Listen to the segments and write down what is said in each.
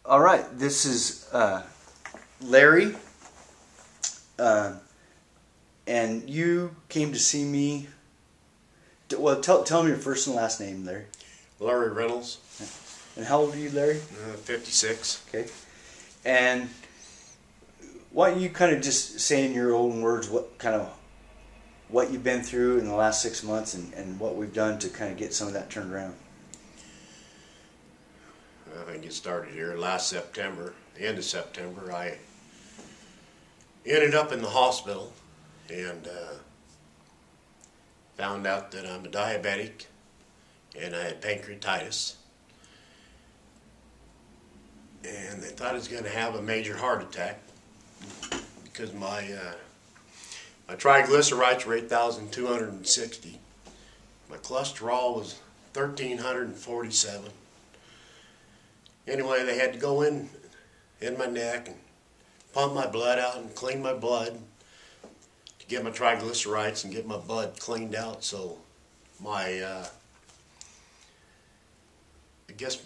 All right, this is Larry, and you came to see me. Well, tell me your first and last name, Larry. Larry Reynolds. And how old are you, Larry? 56. Okay. And why don't you kind of just say in your own words what you've been through in the last 6 months and what we've done to kind of get some of that turned around. I think it started here last September, the end of September. I ended up in the hospital and found out that I'm a diabetic and I had pancreatitis. And they thought I was going to have a major heart attack because my triglycerides were 8,260. My cholesterol was 1,347. Anyway, they had to go in my neck and pump my blood out and clean my blood to get my triglycerides and get my blood cleaned out. So my, I guess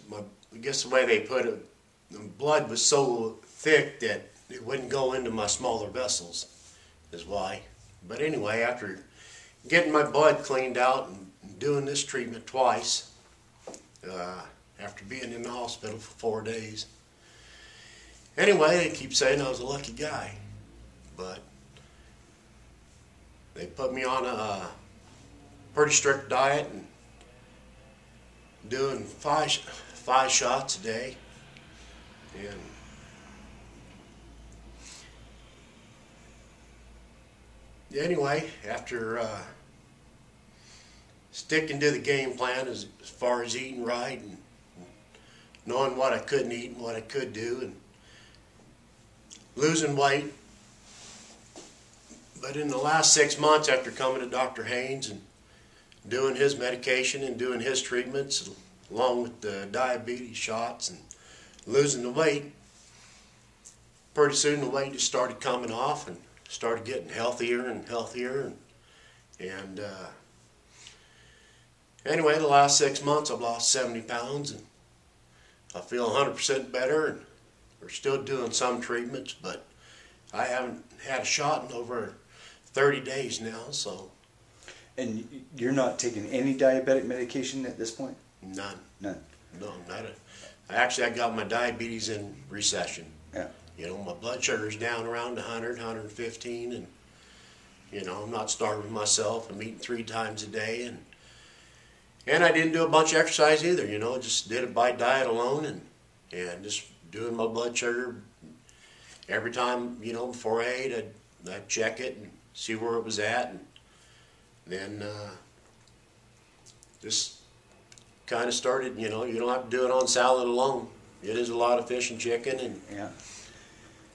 the way they put it, the blood was so thick that it wouldn't go into my smaller vessels, is why. But anyway, after getting my blood cleaned out and doing this treatment twice, after being in the hospital for 4 days. Anyway, they keep saying I was a lucky guy, but they put me on a pretty strict diet and doing five shots a day. And anyway, after sticking to the game plan as far as eating right and knowing what I couldn't eat and what I could do and losing weight. But in the last 6 months after coming to Dr. Hanes and doing his medication and doing his treatments along with the diabetes shots and losing the weight, pretty soon the weight just started coming off and started getting healthier and healthier. And anyway, the last 6 months I've lost 70 pounds and I feel 100% better, and we're still doing some treatments, but I haven't had a shot in over 30 days now. So. And you're not taking any diabetic medication at this point? None. None? No, not actually, I got my diabetes in recession. Yeah. You know, my blood sugar's down around 100, 115, and, you know, I'm not starving myself. I'm eating 3 times a day, and I didn't do a bunch of exercise either, you know, just did it by diet alone and just doing my blood sugar every time, you know, before I ate, I'd check it and see where it was at, and then just kind of started, you know, you don't have to do it on salad alone. It is a lot of fish and chicken, and yeah.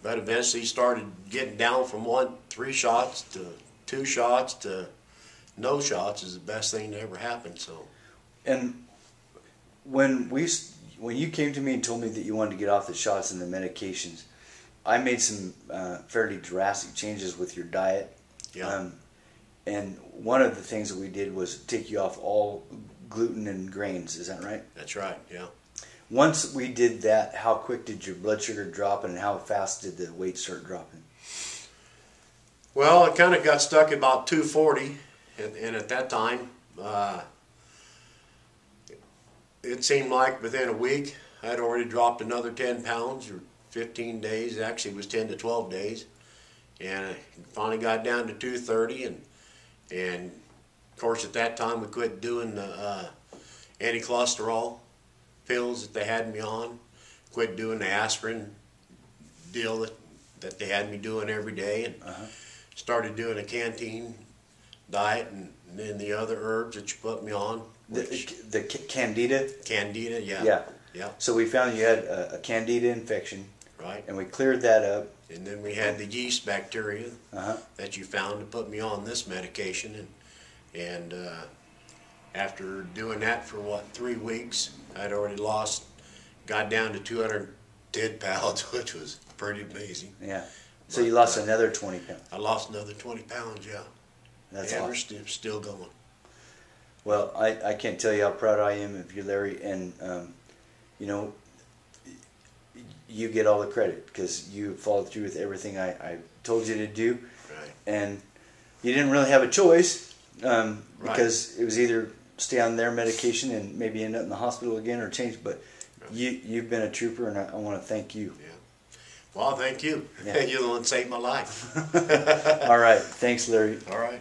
But eventually started getting down from 3 shots to 2 shots to no shots is the best thing that ever happened. So. And when you came to me and told me that you wanted to get off the shots and the medications, I made some fairly drastic changes with your diet. Yeah. And one of the things that we did was take you off all gluten and grains. Is that right? That's right, yeah. Once we did that, how quick did your blood sugar drop and how fast did the weight start dropping? Well, it kind of got stuck at about 240, and at that time, it seemed like within a week I'd already dropped another 10 pounds, or 15 days. Actually, it was 10 to 12 days, and I finally got down to 230, and of course at that time we quit doing the anti-cholesterol pills that they had me on, quit doing the aspirin deal that they had me doing every day, and started doing a canteen diet and then the other herbs that you put me on. The candida? Candida, yeah. Yeah. Yeah. So we found you had a candida infection. Right. And we cleared that up. And then we had the yeast bacteria that you found to put me on this medication, and after doing that for 3 weeks, I'd already got down to 210 pounds, which was pretty amazing. Yeah. So you lost another 20 pounds. I lost another 20 pounds, yeah. That's awesome. awesome. We're still going. Well, I can't tell you how proud I am of you, Larry. And, you know, you get all the credit because you followed through with everything I told you to do. Right. And you didn't really have a choice because it was either stay on their medication and maybe end up in the hospital again or change. But you've been a trooper, and I want to thank you. Yeah. Well, thank you. Yeah. You're the one that saved my life. All right. Thanks, Larry. All right.